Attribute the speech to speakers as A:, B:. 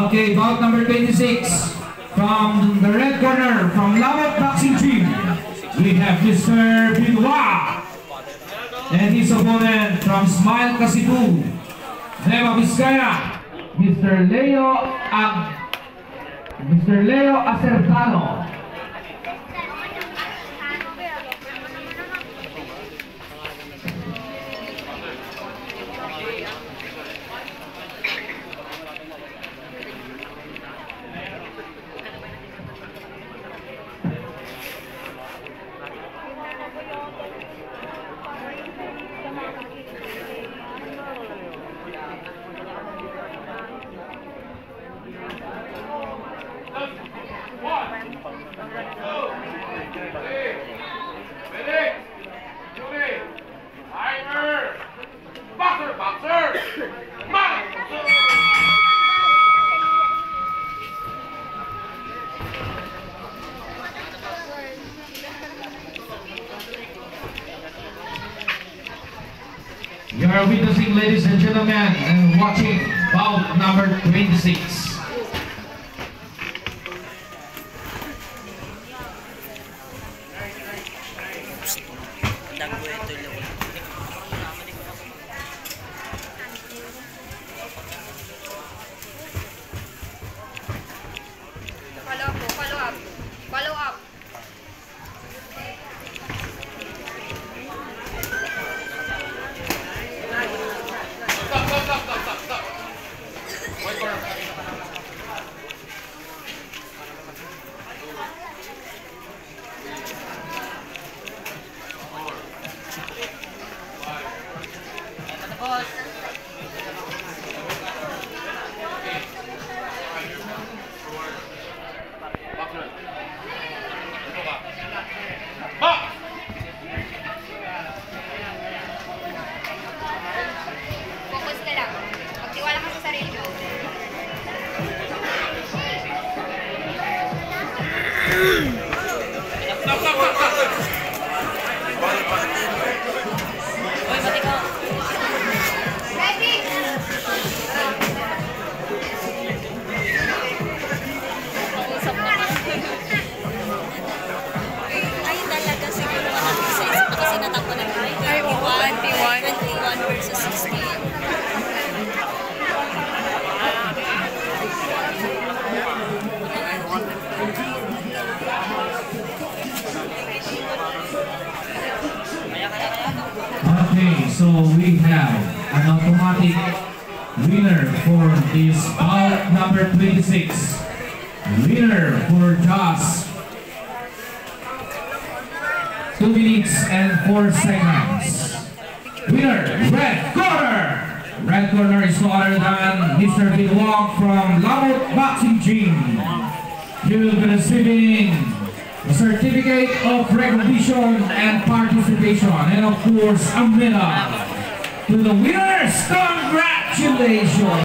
A: Okay, bout number 26 from the red corner from Lamot Boxing Gym. We have Mr. Binoit and his opponent from Smile Kasibu, Nueva Vizcaya, Mr. Leo Acertano. You are witnessing, ladies and gentlemen, and watching bout number 26.
B: Follow up. Focus ka lang. Magtiwala ka sa sarili mo.
A: Okay, so we have an automatic winner for this bout number 26. Winner for just 2 minutes and 4 seconds. Winner, red corner! Red corner is no other than Mr. Binoit from Lamot Boxing Gym. He will be receiving a certificate of recognition and participation, and of course a medal. To the winners, congratulations!